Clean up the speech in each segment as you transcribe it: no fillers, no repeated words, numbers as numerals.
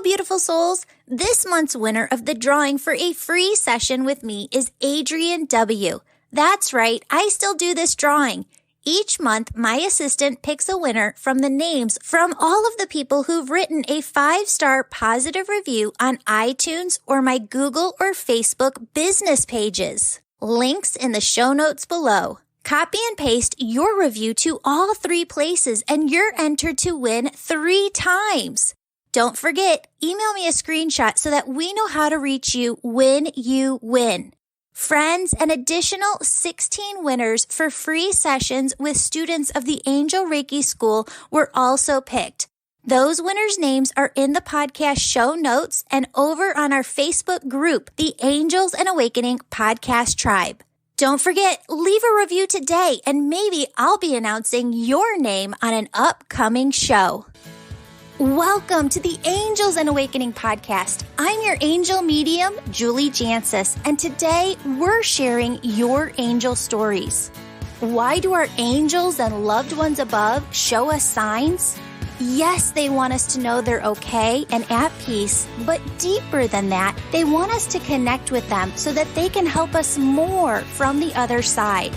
beautiful souls. This month's winner of the drawing for a free session with me is Adrian W. That's right, I still do this drawing. Each month, my assistant picks a winner from the names from all of the people who've written a 5-star positive review on iTunes or my Google or Facebook business pages. Links in the show notes below. Copy and paste your review to all 3 places and you're entered to win 3 times. Don't forget, email me a screenshot so that we know how to reach you when you win. Friends, an additional 16 winners for free sessions with students of the Angel Reiki School were also picked. Those winners' names are in the podcast show notes and over on our Facebook group, the Angels and Awakening Podcast Tribe. Don't forget, leave a review today and maybe I'll be announcing your name on an upcoming show. Welcome to the Angels and Awakening podcast. I'm your angel medium, Julie Jancis, and today we're sharing your angel stories. Why do our angels and loved ones above show us signs? Yes, they want us to know they're okay and at peace, but deeper than that, they want us to connect with them so that they can help us more from the other side.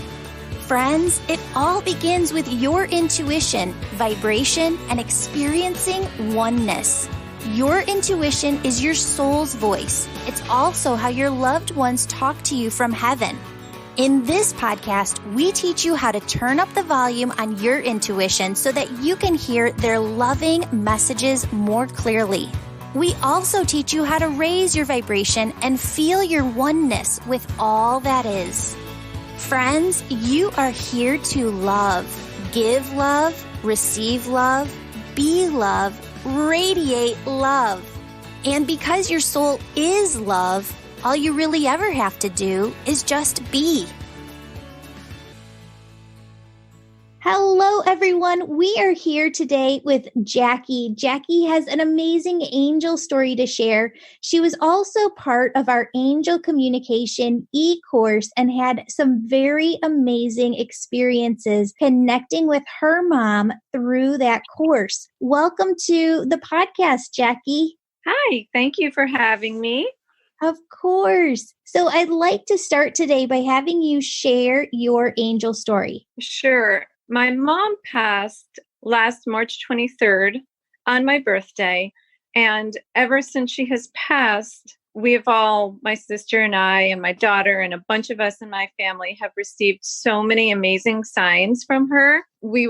Friends, it all begins with your intuition, vibration, and experiencing oneness. Your intuition is your soul's voice. It's also how your loved ones talk to you from heaven. In this podcast, we teach you how to turn up the volume on your intuition so that you can hear their loving messages more clearly. We also teach you how to raise your vibration and feel your oneness with all that is. Friends, you are here to love, give love, receive love, be love, radiate love. And because your soul is love, all you really ever have to do is just be. Hello, everyone. We are here today with Jackie. Jackie has an amazing angel story to share. She was also part of our Angel Communication e-course and had some very amazing experiences connecting with her mom through that course. Welcome to the podcast, Jackie. Hi, thank you for having me. Of course. So I'd like to start today by having you share your angel story. Sure. My mom passed last March 23rd on my birthday. And ever since she has passed, my sister and I and my daughter and a bunch of us in my family have received so many amazing signs from her. We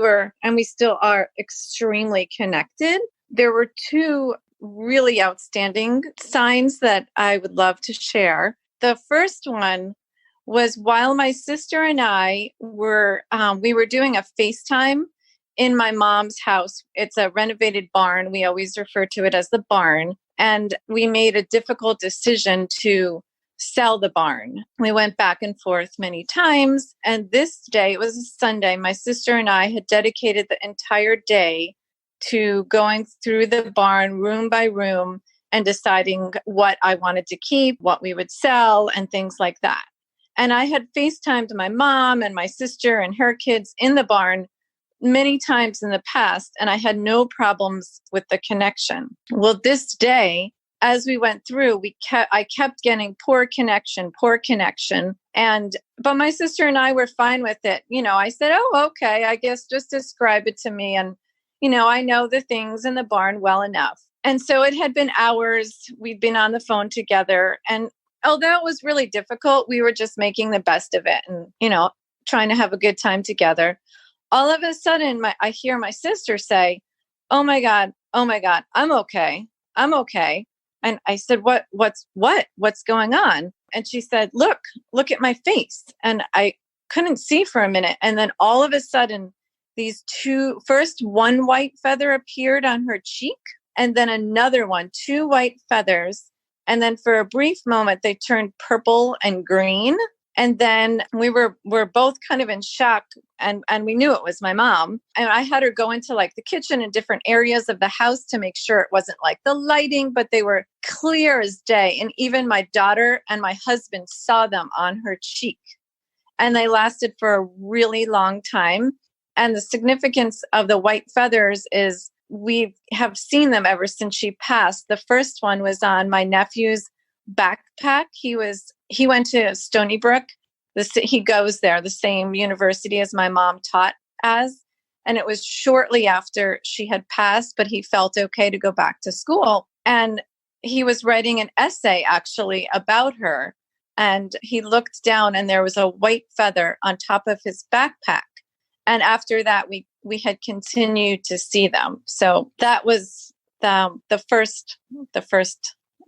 still are extremely connected. There were 2 really outstanding signs that I would love to share. The first one was while my sister and I were doing a FaceTime in my mom's house. It's a renovated barn. We always refer to it as the barn. And we made a difficult decision to sell the barn. We went back and forth many times. And this day, it was a Sunday, my sister and I had dedicated the entire day to going through the barn room by room and deciding what I wanted to keep, what we would sell, and things like that. And I had FaceTimed my mom and my sister and her kids in the barn many times in the past, and I had no problems with the connection. Well, this day, as we went through, I kept getting poor connection. But my sister and I were fine with it. I said, oh, okay, I guess just describe it to me. And, I know the things in the barn well enough. And so it had been hours. We'd been on the phone together. And although it was really difficult, we were just making the best of it and, trying to have a good time together. All of a sudden, I hear my sister say, oh my God, I'm okay. And I said, what's going on? And she said, look at my face. And I couldn't see for a minute. And then all of a sudden, first one white feather appeared on her cheek, and then another one, 2 white feathers. And then for a brief moment, they turned purple and green. And then we were both kind of in shock, and we knew it was my mom. And I had her go into the kitchen and different areas of the house to make sure it wasn't the lighting, but they were clear as day. And even my daughter and my husband saw them on her cheek. And they lasted for a really long time. And the significance of the white feathers is we have seen them ever since she passed. The first one was on my nephew's backpack. He went to Stony Brook. He goes there, the same university as my mom taught as. And it was shortly after she had passed, but he felt okay to go back to school. And he was writing an essay actually about her. And he looked down and there was a white feather on top of his backpack. And after that, we had continued to see them. So that was the first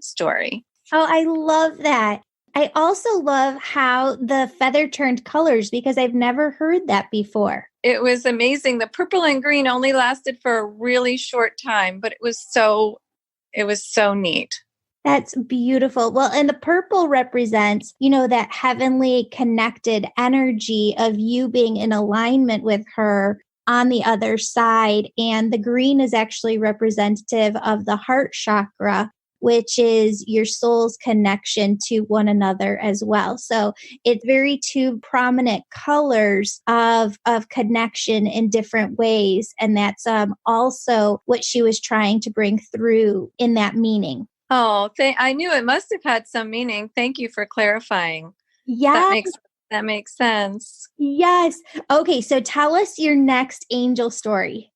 story. Oh, I love that. I also love how the feather turned colors because I've never heard that before. It was amazing. The purple and green only lasted for a really short time, but it was so neat. That's beautiful. Well, and the purple represents, that heavenly connected energy of you being in alignment with her on the other side. And the green is actually representative of the heart chakra, which is your soul's connection to one another as well. So it's very two prominent colors of connection in different ways. And that's also what she was trying to bring through in that meaning. Oh, I knew it must have had some meaning. Thank you for clarifying. Yeah. That makes sense. Yes. Okay, so tell us your next angel story.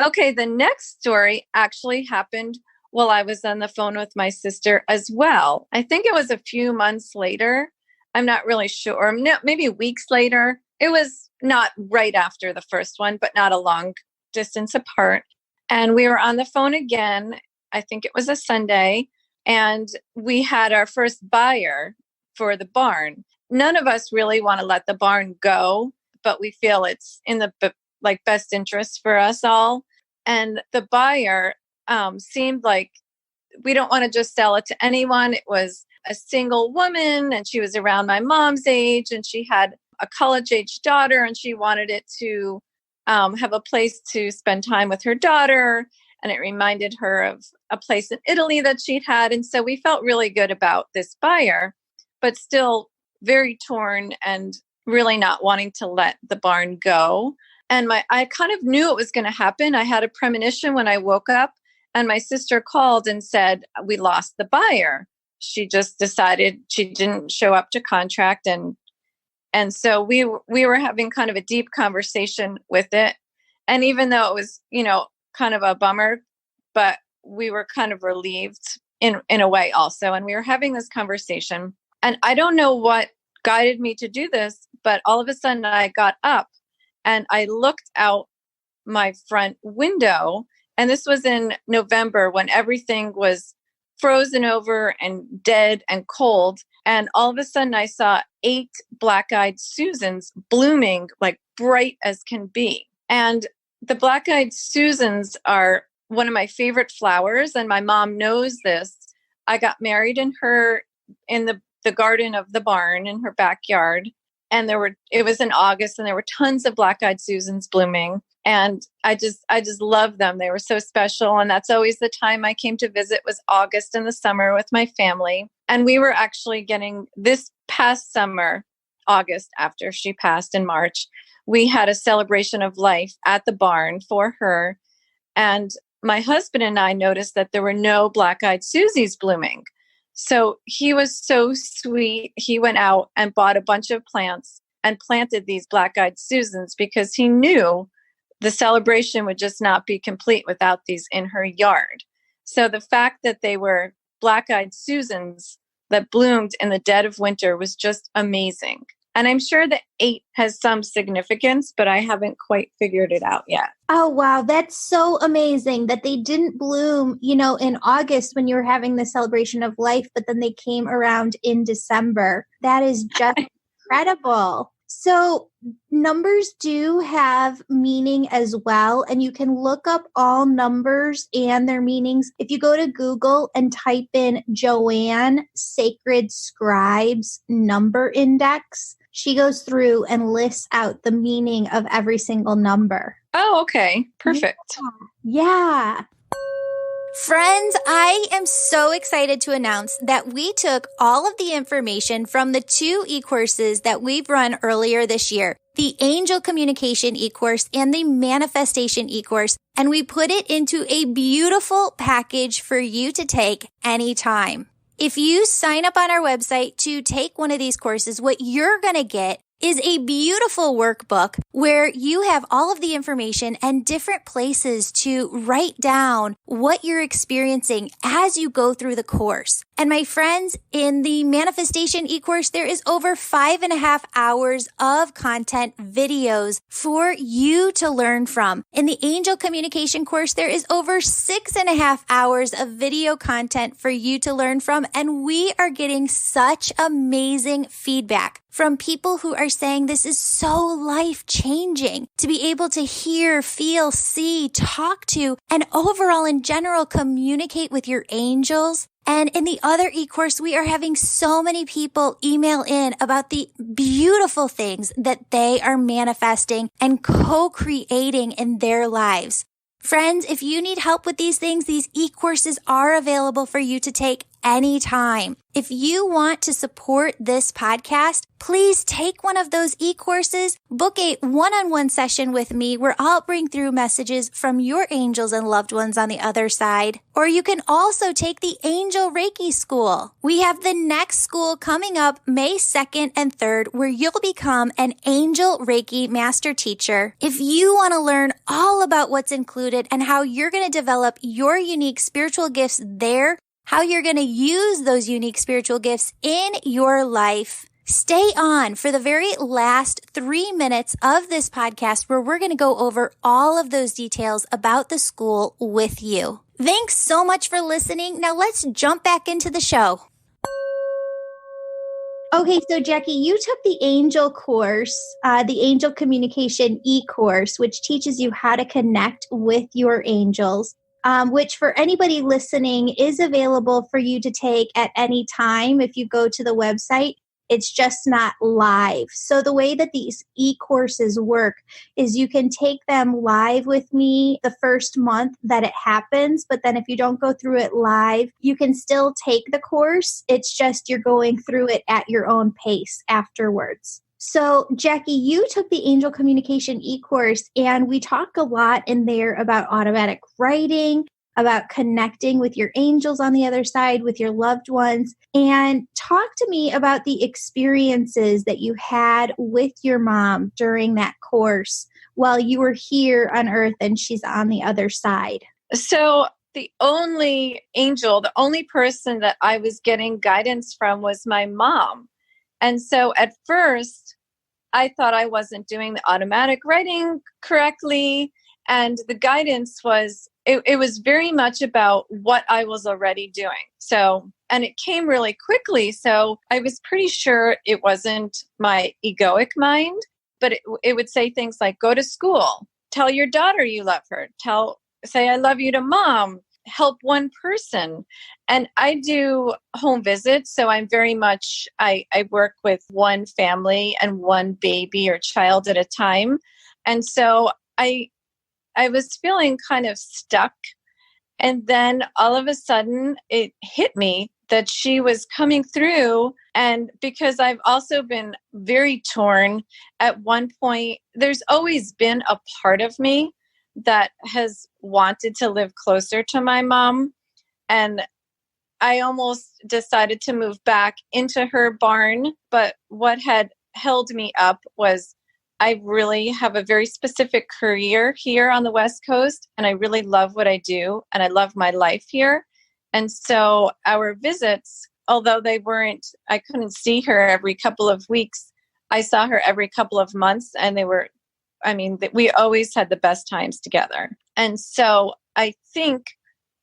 Okay, the next story actually happened while I was on the phone with my sister as well. I think it was a few months later. I'm not really sure. No, maybe weeks later. It was not right after the first one, but not a long distance apart. And we were on the phone again. I think it was a Sunday, and we had our first buyer for the barn. None of us really want to let the barn go, but we feel it's in the best interest for us all. And the buyer seemed like we don't want to just sell it to anyone. It was a single woman, and she was around my mom's age, and she had a college-age daughter, and she wanted it to have a place to spend time with her daughter. And it reminded her of a place in Italy that she'd had. And so we felt really good about this buyer, but still very torn and really not wanting to let the barn go. And I kind of knew it was going to happen. I had a premonition when I woke up, and my sister called and said, we lost the buyer. She just decided she didn't show up to contract. And so we were having kind of a deep conversation with it. And even though it was, kind of a bummer, but we were kind of relieved in a way also. And we were having this conversation, and I don't know what guided me to do this, but all of a sudden I got up and I looked out my front window, and this was in November when everything was frozen over and dead and cold. And all of a sudden I saw 8 black-eyed Susans blooming like bright as can be. And the black-eyed Susans are one of my favorite flowers, and my mom knows this. I got married in the garden of the barn in her backyard, and it was in August, and there were tons of black-eyed Susans blooming, and I just loved them. They were so special, and that's always the time I came to visit, was August in the summer with my family. And we were actually getting this past summer, August, after she passed in March, we had a celebration of life at the barn for her. And my husband and I noticed that there were no black-eyed Susies blooming. So he was so sweet. He went out and bought a bunch of plants and planted these black-eyed Susans because he knew the celebration would just not be complete without these in her yard. So the fact that they were black-eyed Susans that bloomed in the dead of winter was just amazing. And I'm sure that 8 has some significance, but I haven't quite figured it out yet. Oh, wow. That's so amazing that they didn't bloom, in August when you were having the celebration of life, but then they came around in December. That is just incredible. So numbers do have meaning as well, and you can look up all numbers and their meanings. If you go to Google and type in Joanne Sacred Scribes Number Index, she goes through and lists out the meaning of every single number. Oh, okay. Perfect. Yeah. Friends, I am so excited to announce that we took all of the information from the 2 e-courses that we've run earlier this year. the Angel Communication e-course, and the Manifestation e-course, and we put it into a beautiful package for you to take anytime. If you sign up on our website to take one of these courses, what you're going to get is a beautiful workbook where you have all of the information and different places to write down what you're experiencing as you go through the course. And my friends, in the Manifestation e-course, there is over 5.5 hours of content videos for you to learn from. In the Angel Communication course, there is over 6.5 hours of video content for you to learn from. And we are getting such amazing feedback from people who are saying this is so life-changing to be able to hear, feel, see, talk to, and overall in general communicate with your angels. And in the other e-course, we are having so many people email in about the beautiful things that they are manifesting and co-creating in their lives. Friends, if you need help with these things, these e-courses are available for you to take anytime. If you want to support this podcast, please take one of those e-courses, book a one-on-one session with me where I'll bring through messages from your angels and loved ones on the other side. Or you can also take the Angel Reiki School. We have the next school coming up May 2nd and 3rd where you'll become an Angel Reiki Master Teacher. If you want to learn all about what's included and how you're going to develop your unique spiritual gifts there, how you're going to use those unique spiritual gifts in your life, stay on for the very last 3 minutes of this podcast where we're going to go over all of those details about the school with you. Thanks so much for listening. Now let's jump back into the show. Okay, so Jackie, you took the Angel course, the Angel Communication e-course, which teaches you how to connect with your angels. Which for anybody listening is available for you to take at any time. If you go to the website, it's just not live. So the way that these e-courses work is you can take them live with me the first month that it happens. But then if you don't go through it live, you can still take the course. It's just you're going through it at your own pace afterwards. So, Jackie, you took the Angel Communication e-course, and we talk a lot in there about automatic writing, about connecting with your angels on the other side, with your loved ones. And talk to me about the experiences that you had with your mom during that course while you were here on Earth and she's on the other side. So the only angel, the only person that I was getting guidance from was my mom. And so at first, I thought I wasn't doing the automatic writing correctly. And the guidance was, it was very much about what I was already doing. So, and it came really quickly. So I was pretty sure it wasn't my egoic mind, but it would say things like, go to school, tell your daughter you love her, say I love you to mom, help one person. And I do home visits. So I'm very much, I work with one family and one baby or child at a time. And so I was feeling kind of stuck. And then all of a sudden it hit me that she was coming through. And because I've also been very torn at one point, there's always been a part of me that has wanted to live closer to my mom. And I almost decided to move back into her barn. But what had held me up was I really have a very specific career here on the West Coast. And I really love what I do. And I love my life here. And so our visits, although I couldn't see her every couple of weeks, I saw her every couple of months. And we always had the best times together. And so I think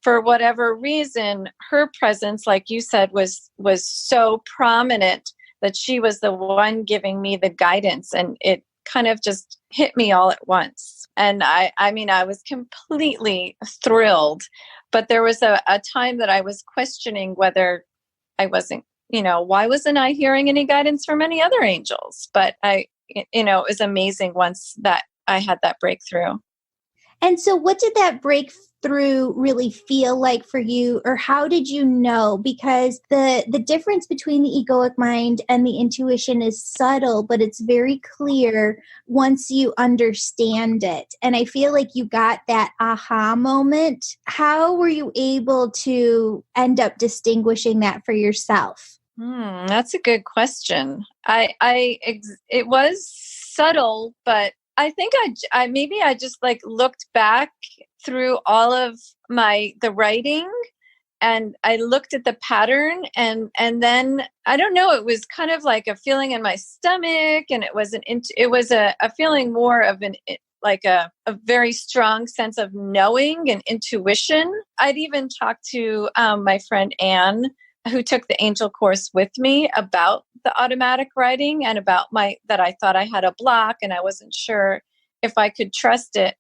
for whatever reason, her presence, like you said, was so prominent that she was the one giving me the guidance, and it kind of just hit me all at once. And I was completely thrilled, but there was a time that I was questioning whether I wasn't, why wasn't I hearing any guidance from any other angels? But it was amazing once that I had that breakthrough. And so what did that through really feel like for you, or how did you know? Because the difference between the egoic mind and the intuition is subtle, but it's very clear once you understand it. And I feel like you got that aha moment. How were you able to end up distinguishing that for yourself? That's a good question. It was subtle, but I think I just like looked back through all of the writing, and I looked at the pattern, and then I don't know, it was kind of like a feeling in my stomach, and it was a feeling more of like a very strong sense of knowing and intuition. I'd even talked to my friend Anne, who took the angel course with me, about the automatic writing and about that I thought I had a block and I wasn't sure if I could trust it.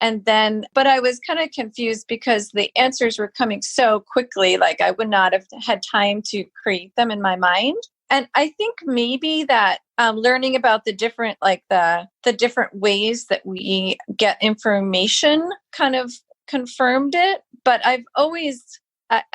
And then, but I was kind of confused because the answers were coming so quickly, like I would not have had time to create them in my mind. And I think maybe that learning about the different, like the different ways that we get information kind of confirmed it. But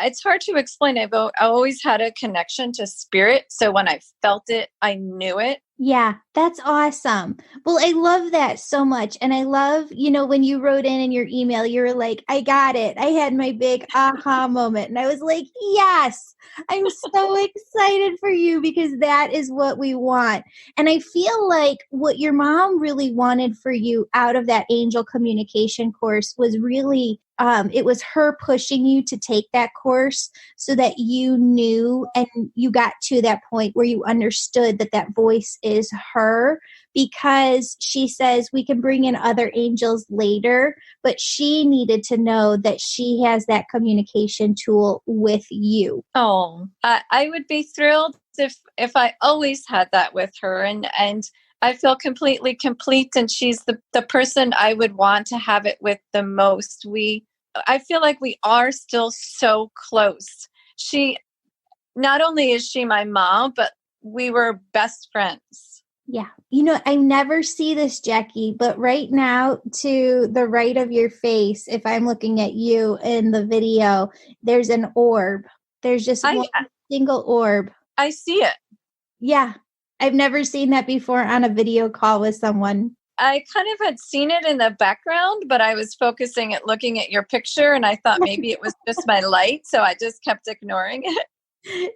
it's hard to explain. I always had a connection to spirit. So when I felt it, I knew it. Yeah, that's awesome. Well, I love that so much. And I love, when you wrote in your email, you were like, I got it. I had my big aha moment. And I was like, yes, I'm so excited for you, because that is what we want. And I feel like what your mom really wanted for you out of that angel communication course was really it was her pushing you to take that course so that you knew and you got to that point where you understood that voice is her, because she says we can bring in other angels later, but she needed to know that she has that communication tool with you. Oh, I would be thrilled if I always had that with her, and I feel completely complete, and she's the person I would want to have it with the most. I feel like we are still so close. Not only is she my mom, but we were best friends. Yeah. I never see this, Jackie, but right now to the right of your face, if I'm looking at you in the video, there's an orb. There's just one single orb. I see it. Yeah. I've never seen that before on a video call with someone. I kind of had seen it in the background, but I was focusing at looking at your picture, and I thought maybe it was just my light, so I just kept ignoring it.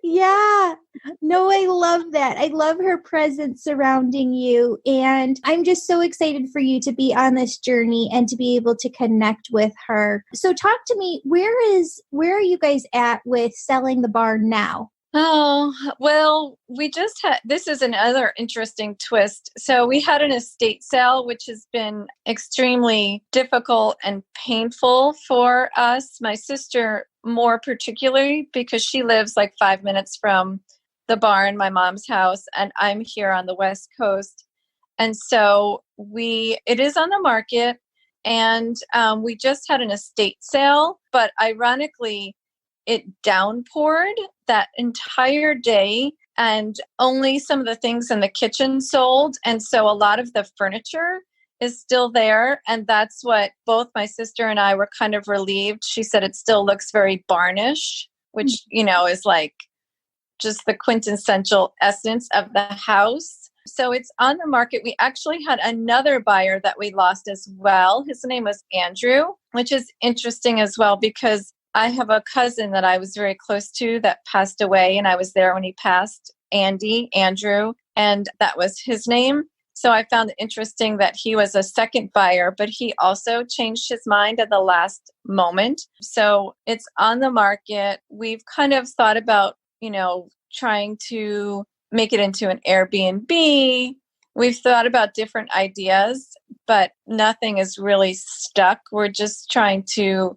Yeah. No, I love that. I love her presence surrounding you. And I'm just so excited for you to be on this journey and to be able to connect with her. So talk to me, where are you guys at with selling the barn now? Oh, well, this is another interesting twist. So we had an estate sale, which has been extremely difficult and painful for us. My sister, more particularly, because she lives like 5 minutes from the barn, my mom's house, and I'm here on the West Coast. And so it is on the market, and we just had an estate sale, but ironically, it downpoured that entire day, and only some of the things in the kitchen sold. And so a lot of the furniture is still there. And that's what both my sister and I were kind of relieved. She said it still looks very barnish, which, is like just the quintessential essence of the house. So it's on the market. We actually had another buyer that we lost as well. His name was Andrew, which is interesting as well, because I have a cousin that I was very close to that passed away, and I was there when he passed, Andrew, and that was his name. So I found it interesting that he was a second buyer, but he also changed his mind at the last moment. So it's on the market. We've kind of thought about, trying to make it into an Airbnb. We've thought about different ideas, but nothing is really stuck. We're just trying to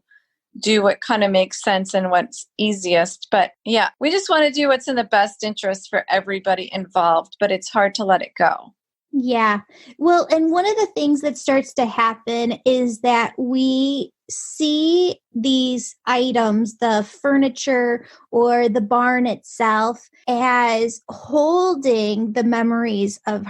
do what kind of makes sense and what's easiest. But yeah, we just want to do what's in the best interest for everybody involved, but it's hard to let it go. Yeah. Well, and one of the things that starts to happen is that we see these items, the furniture or the barn itself, as holding the memories of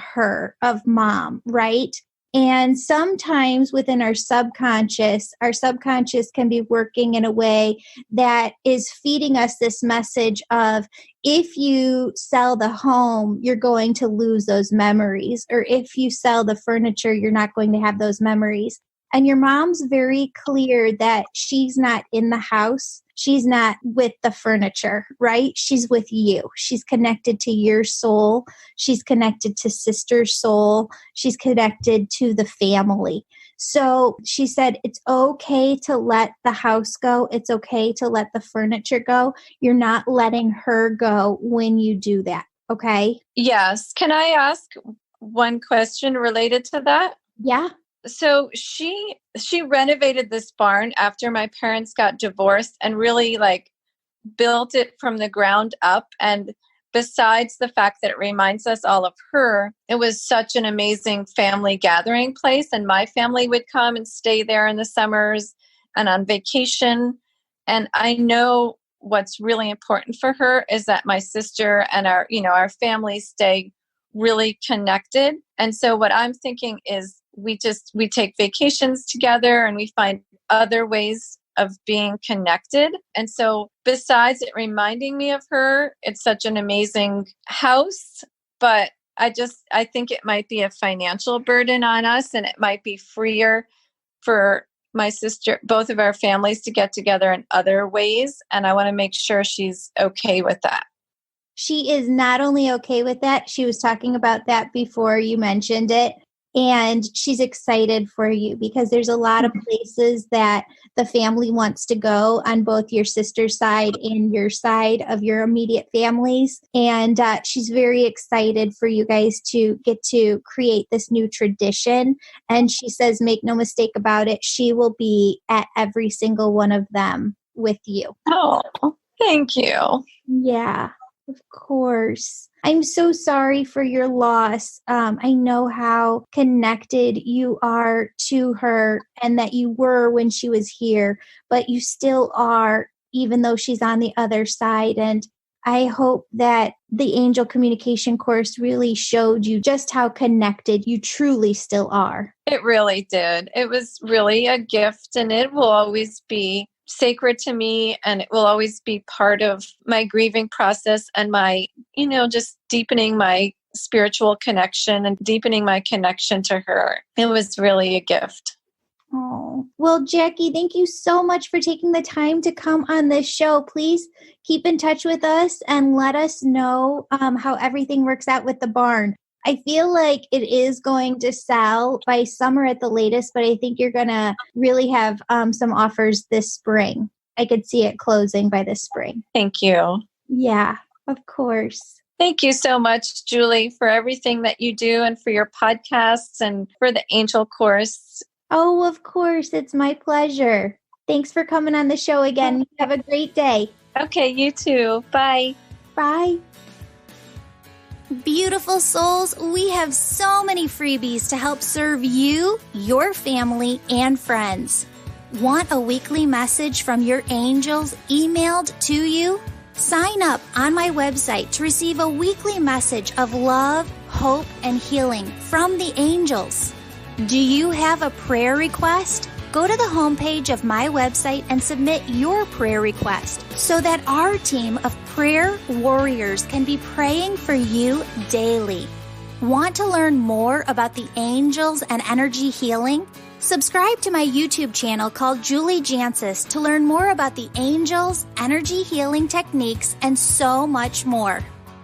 mom, right? And sometimes within our subconscious can be working in a way that is feeding us this message of, if you sell the home, you're going to lose those memories. Or if you sell the furniture, you're not going to have those memories. And your mom's very clear that she's not in the house. She's not with the furniture, right? She's with you. She's connected to your soul. She's connected to sister's soul. She's connected to the family. So she said, it's okay to let the house go. It's okay to let the furniture go. You're not letting her go when you do that. Okay? Yes. Can I ask one question related to that? Yeah. So she renovated this barn after my parents got divorced and really built it from the ground up. And besides the fact that it reminds us all of her, it was such an amazing family gathering place. And my family would come and stay there in the summers and on vacation. And I know what's really important for her is that my sister and our family stay really connected. And so what I'm thinking is we take vacations together and we find other ways of being connected. And so besides it reminding me of her, it's such an amazing house, but I think it might be a financial burden on us, and it might be freer for my sister, both of our families, to get together in other ways. And I want to make sure she's okay with that. She is not only okay with that, she was talking about that before you mentioned it. And she's excited for you because there's a lot of places that the family wants to go on both your sister's side and your side of your immediate families. And she's very excited for you guys to get to create this new tradition. And she says, make no mistake about it, she will be at every single one of them with you. Oh, thank you. Yeah. Of course. I'm so sorry for your loss. I know how connected you are to her and that you were when she was here, but you still are, even though she's on the other side. And I hope that the angel communication course really showed you just how connected you truly still are. It really did. It was really a gift, and it will always be sacred to me, and it will always be part of my grieving process and my, just deepening my spiritual connection and deepening my connection to her. It was really a gift. Oh, well, Jackie, thank you so much for taking the time to come on this show. Please keep in touch with us and let us know how everything works out with the barn. I feel like it is going to sell by summer at the latest, but I think you're going to really have some offers this spring. I could see it closing by this spring. Thank you. Yeah, of course. Thank you so much, Julie, for everything that you do and for your podcasts and for the Angel Course. Oh, of course. It's my pleasure. Thanks for coming on the show again. Have a great day. Okay, you too. Bye. Bye. Beautiful souls, we have so many freebies to help serve you, your family, and friends. Want a weekly message from your angels emailed to you? Sign up on my website to receive a weekly message of love, hope, and healing from the angels. Do you have a prayer request? Go to the homepage of my website and submit your prayer request so that our team of prayer warriors can be praying for you daily. Want to learn more about the angels and energy healing? Subscribe to my YouTube channel called Julie Jancis to learn more about the angels, energy healing techniques, and so much more.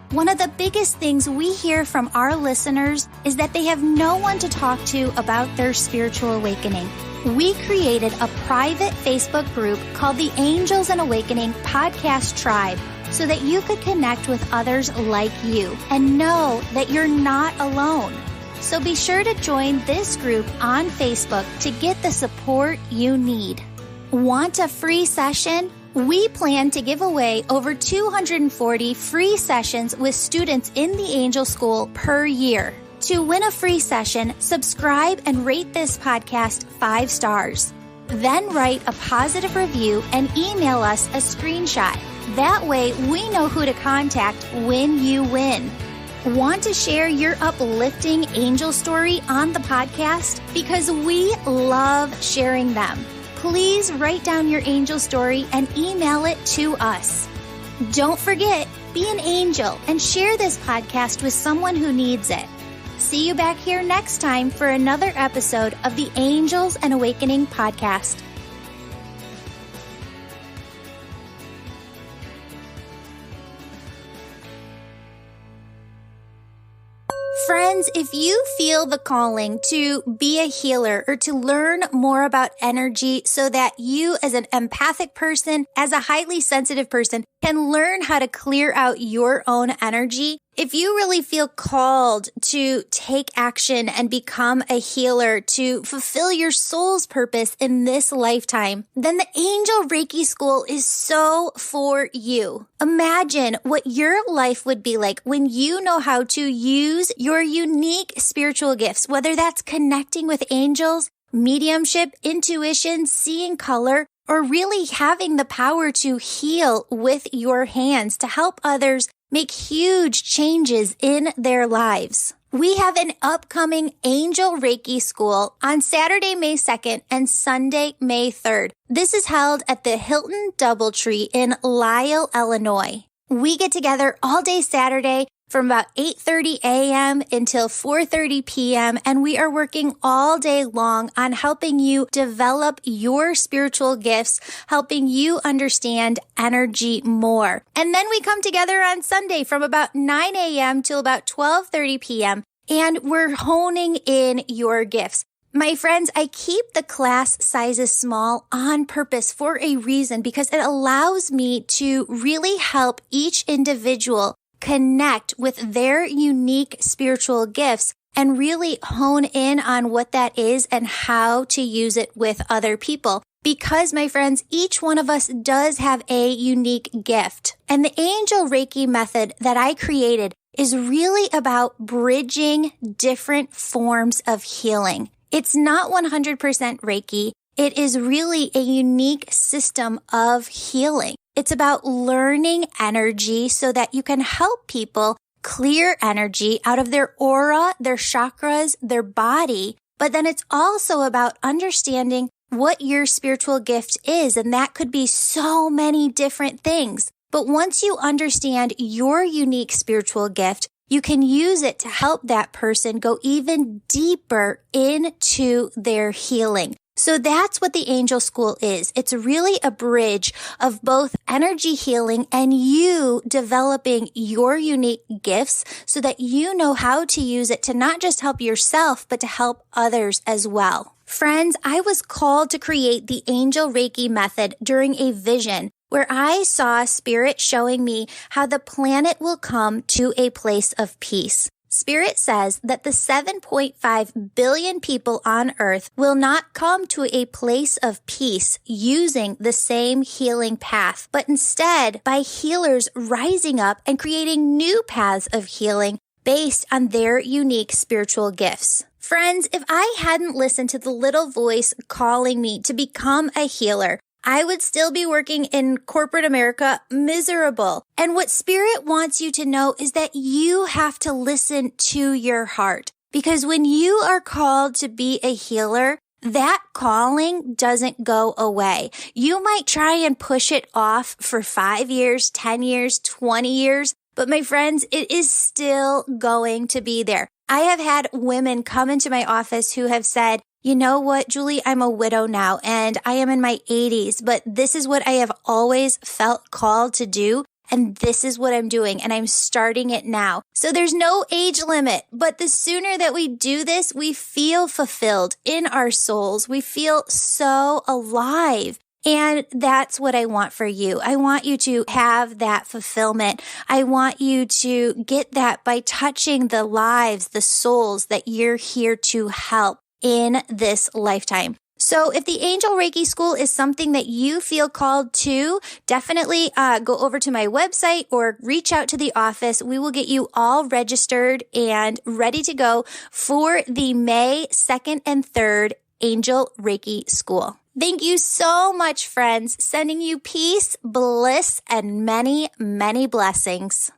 One of the biggest things we hear from our listeners is that they have no one to talk to about their spiritual awakening. We created a private Facebook group called the Angels and Awakening Podcast Tribe so that you could connect with others like you and know that you're not alone. So be sure to join this group on Facebook to get the support you need. Want a free session? We plan to give away over 240 free sessions with students in the Angel School per year. To win a free session, subscribe and rate this podcast 5 stars. Then write a positive review and email us a screenshot. That way we know who to contact when you win. Want to share your uplifting angel story on the podcast? Because we love sharing them. Please write down your angel story and email it to us. Don't forget, be an angel and share this podcast with someone who needs it. See you back here next time for another episode of the Angels and Awakening podcast. Friends, if you feel the calling to be a healer or to learn more about energy so that you as an empathic person, as a highly sensitive person, can learn how to clear out your own energy, if you really feel called to take action and become a healer to fulfill your soul's purpose in this lifetime, then the Angel Reiki School is so for you. Imagine what your life would be like when you know how to use your unique spiritual gifts, whether that's connecting with angels, mediumship, intuition, seeing color, or really having the power to heal with your hands to help others make huge changes in their lives. We have an upcoming Angel Reiki School on Saturday, May 2nd and Sunday, May 3rd. This is held at the Hilton Doubletree in Lisle, Illinois. We get together all day Saturday from about 8:30 a.m. until 4:30 p.m. and we are working all day long on helping you develop your spiritual gifts, helping you understand energy more. And then we come together on Sunday from about 9 a.m. till about 12:30 p.m. and we're honing in your gifts. My friends, I keep the class sizes small on purpose for a reason because it allows me to really help each individual connect with their unique spiritual gifts and really hone in on what that is and how to use it with other people. Because, my friends, each one of us does have a unique gift. And the Angel Reiki method that I created is really about bridging different forms of healing. It's not 100% Reiki. It is really a unique system of healing. It's about learning energy so that you can help people clear energy out of their aura, their chakras, their body. But then it's also about understanding what your spiritual gift is. And that could be so many different things. But once you understand your unique spiritual gift, you can use it to help that person go even deeper into their healing. So that's what the Angel School is. It's really a bridge of both energy healing and you developing your unique gifts so that you know how to use it to not just help yourself, but to help others as well. Friends, I was called to create the Angel Reiki method during a vision where I saw Spirit showing me how the planet will come to a place of peace. Spirit says that the 7.5 billion people on Earth will not come to a place of peace using the same healing path, but instead by healers rising up and creating new paths of healing based on their unique spiritual gifts. Friends, if I hadn't listened to the little voice calling me to become a healer, I would still be working in corporate America miserable. And what Spirit wants you to know is that you have to listen to your heart. Because when you are called to be a healer, that calling doesn't go away. You might try and push it off for 5 years, 10 years, 20 years. But my friends, it is still going to be there. I have had women come into my office who have said, you know what, Julie, I'm a widow now and I am in my 80s, but this is what I have always felt called to do. And this is what I'm doing and I'm starting it now. So there's no age limit, but the sooner that we do this, we feel fulfilled in our souls. We feel so alive. And that's what I want for you. I want you to have that fulfillment. I want you to get that by touching the lives, the souls that you're here to help in this lifetime. So if the Angel Reiki School is something that you feel called to, definitely go over to my website or reach out to the office. We will get you all registered and ready to go for the May 2nd and 3rd Angel Reiki School. Thank you so much, friends. Sending you peace, bliss, and many, many blessings.